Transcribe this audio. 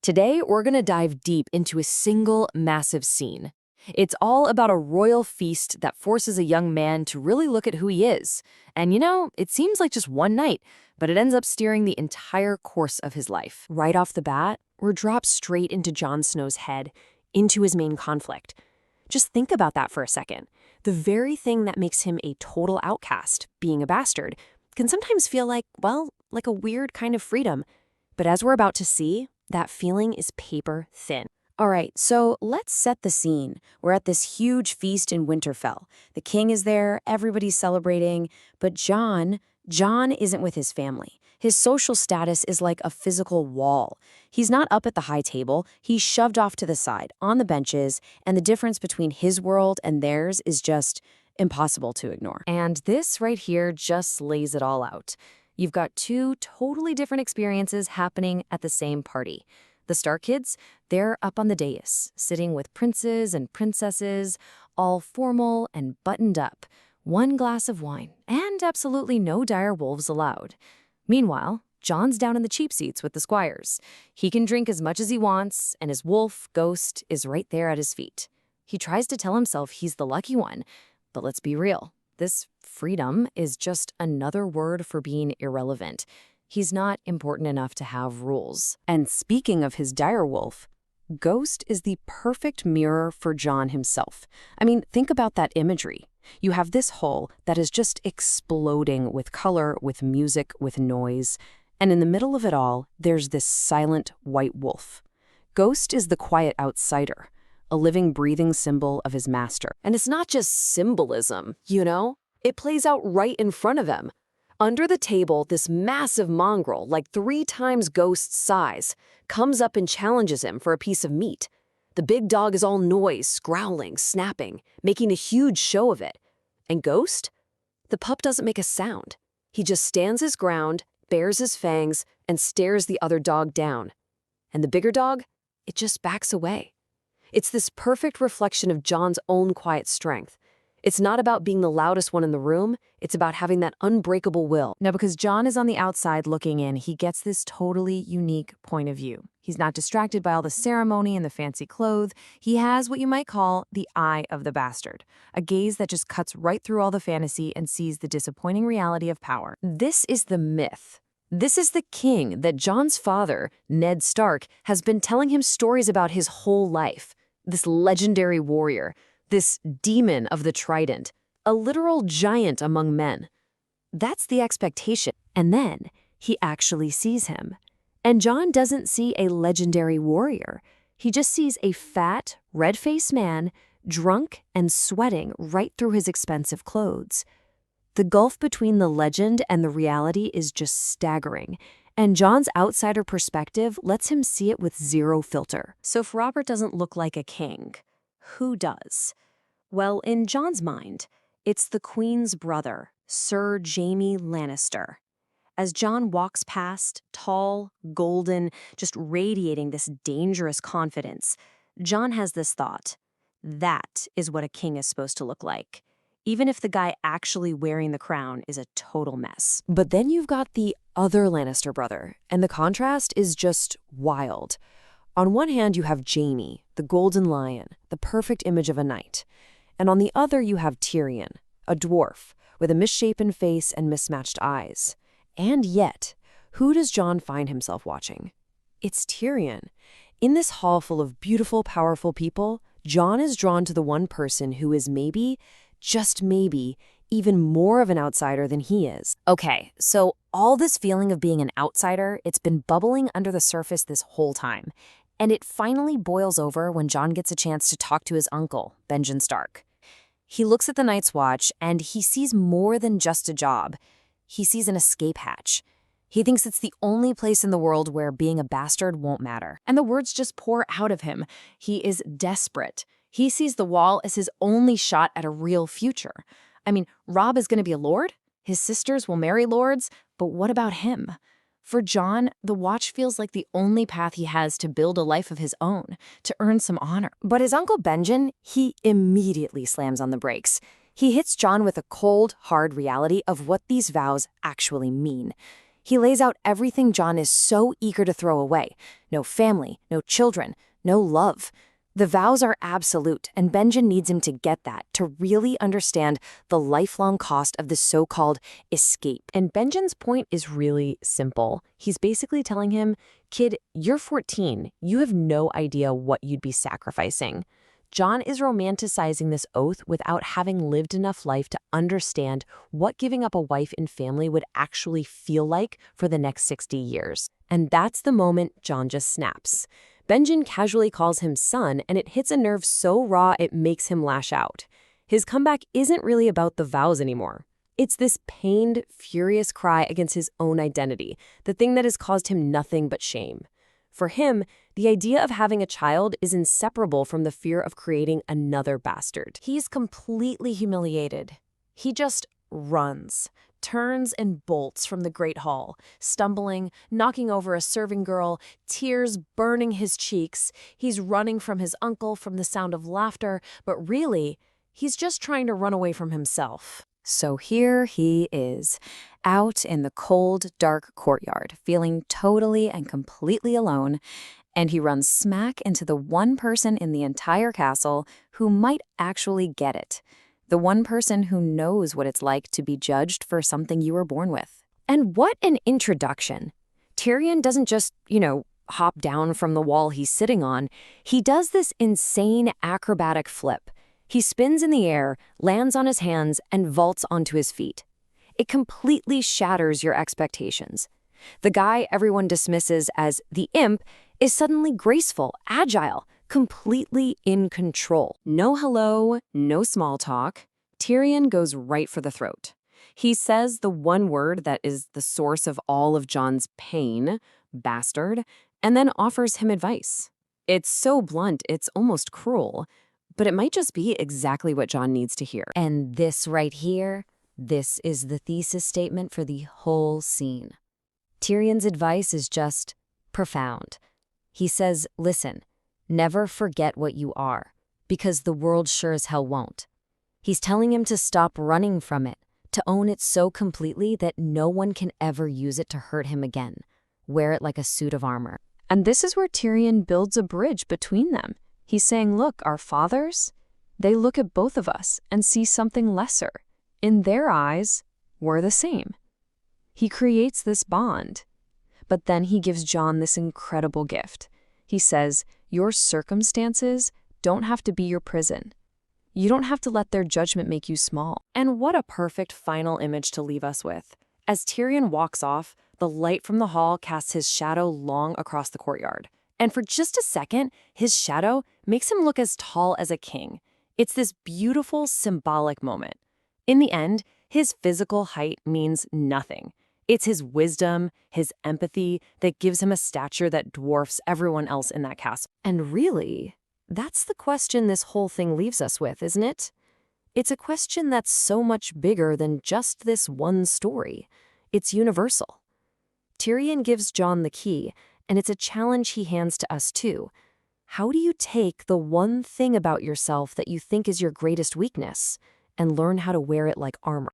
Today, we're going to dive deep into a single massive scene. It's all about a royal feast that forces a young man to really look at who he is. And it seems like just one night, but it ends up steering the entire course of his life. Right off the bat, we're dropped straight into Jon Snow's head, into his main conflict. Just think about that for a second. The very thing that makes him a total outcast, being a bastard, can sometimes feel like a weird kind of freedom. But as we're about to see, that feeling is paper thin. All right, so let's set the scene. We're at this huge feast in Winterfell. The king is there, everybody's celebrating, but Jon isn't with his family. His social status is like a physical wall. He's not up at the high table, he's shoved off to the side, on the benches, and the difference between his world and theirs is just impossible to ignore. And this right here just lays it all out. You've got two totally different experiences happening at the same party. The Stark kids, they're up on the dais, sitting with princes and princesses, all formal and buttoned up, one glass of wine, and absolutely no dire wolves allowed. Meanwhile, Jon's down in the cheap seats with the squires. He can drink as much as he wants, and his wolf, Ghost, is right there at his feet. He tries to tell himself he's the lucky one, but let's be real. This freedom is just another word for being irrelevant. He's not important enough to have rules. And speaking of his direwolf, Ghost is the perfect mirror for Jon himself. I mean, think about that imagery. You have this hole that is just exploding with color, with music, with noise. And in the middle of it all, there's this silent white wolf. Ghost is the quiet outsider, a living, breathing symbol of his master. And it's not just symbolism, It plays out right in front of him. Under the table, this massive mongrel, like 3 times Ghost's size, comes up and challenges him for a piece of meat. The big dog is all noise, growling, snapping, making a huge show of it. And Ghost? The pup doesn't make a sound. He just stands his ground, bares his fangs, and stares the other dog down. And the bigger dog? It just backs away. It's this perfect reflection of Jon's own quiet strength. It's not about being the loudest one in the room, it's about having that unbreakable will. Now, because Jon is on the outside looking in, he gets this totally unique point of view. He's not distracted by all the ceremony and the fancy clothes. He has what you might call the eye of the bastard, a gaze that just cuts right through all the fantasy and sees the disappointing reality of power. This is the myth. This is the king that Jon's father, Ned Stark, has been telling him stories about his whole life. This legendary warrior, this demon of the trident, a literal giant among men. That's the expectation. And then he actually sees him. And Jon doesn't see a legendary warrior. He just sees a fat, red-faced man, drunk and sweating right through his expensive clothes. The gulf between the legend and the reality is just staggering. And Jon's outsider perspective lets him see it with zero filter. So if Robert doesn't look like a king, who does? Well, in Jon's mind, it's the Queen's brother, Sir Jaime Lannister. As Jon walks past, tall, golden, just radiating this dangerous confidence, Jon has this thought. That is what a king is supposed to look like, even if the guy actually wearing the crown is a total mess. But then you've got the other Lannister brother, and the contrast is just wild. On one hand, you have Jaime, the golden lion, the perfect image of a knight. And on the other, you have Tyrion, a dwarf, with a misshapen face and mismatched eyes. And yet, who does Jon find himself watching? It's Tyrion. In this hall full of beautiful, powerful people, Jon is drawn to the one person who is maybe, just maybe, even more of an outsider than he is. Okay, so all this feeling of being an outsider, it's been bubbling under the surface this whole time. And it finally boils over when Jon gets a chance to talk to his uncle, Benjen Stark. He looks at the Night's Watch, and he sees more than just a job. He sees an escape hatch. He thinks it's the only place in the world where being a bastard won't matter. And the words just pour out of him. He is desperate. He sees the wall as his only shot at a real future. I mean, Robb is going to be a lord? His sisters will marry lords, but what about him? For Jon, the Watch feels like the only path he has to build a life of his own, to earn some honor. But his uncle Benjen, he immediately slams on the brakes. He hits Jon with a cold, hard reality of what these vows actually mean. He lays out everything Jon is so eager to throw away. No family, no children, no love. The vows are absolute, and Benjen needs him to get that, to really understand the lifelong cost of the so-called escape. And Benjen's point is really simple. He's basically telling him, kid, you're 14. You have no idea what you'd be sacrificing. Jon is romanticizing this oath without having lived enough life to understand what giving up a wife and family would actually feel like for the next 60 years. And that's the moment Jon just snaps. Benjen casually calls him son, and it hits a nerve so raw it makes him lash out. His comeback isn't really about the vows anymore. It's this pained, furious cry against his own identity, the thing that has caused him nothing but shame. For him, the idea of having a child is inseparable from the fear of creating another bastard. He's completely humiliated. He just runs, turns and bolts from the Great Hall, stumbling, knocking over a serving girl, tears burning his cheeks. He's running from his uncle, from the sound of laughter, but really, he's just trying to run away from himself. So here he is, out in the cold, dark courtyard, feeling totally and completely alone, and he runs smack into the one person in the entire castle who might actually get it. The one person who knows what it's like to be judged for something you were born with. And what an introduction. Tyrion doesn't just, hop down from the wall he's sitting on. He does this insane acrobatic flip. He spins in the air, lands on his hands, and vaults onto his feet. It completely shatters your expectations. The guy everyone dismisses as the imp is suddenly graceful, agile, completely in control. No hello, no small talk. Tyrion goes right for the throat. He says the one word that is the source of all of Jon's pain, bastard, and then offers him advice. It's so blunt, it's almost cruel, but it might just be exactly what Jon needs to hear. And this right here, this is the thesis statement for the whole scene. Tyrion's advice is just profound. He says, listen, never forget what you are, because the world sure as hell won't. He's telling him to stop running from it, to own it so completely that no one can ever use it to hurt him again. Wear it like a suit of armor. And this is where Tyrion builds a bridge between them. He's saying, look, our fathers, they look at both of us and see something lesser. In their eyes, we're the same. He creates this bond. But then he gives Jon this incredible gift. He says, your circumstances don't have to be your prison. You don't have to let their judgment make you small. And what a perfect final image to leave us with. As Tyrion walks off, the light from the hall casts his shadow long across the courtyard. And for just a second, his shadow makes him look as tall as a king. It's this beautiful, symbolic moment. In the end, his physical height means nothing. It's his wisdom, his empathy that gives him a stature that dwarfs everyone else in that castle. And really, that's the question this whole thing leaves us with, isn't it? It's a question that's so much bigger than just this one story. It's universal. Tyrion gives Jon the key, and it's a challenge he hands to us too. How do you take the one thing about yourself that you think is your greatest weakness and learn how to wear it like armor?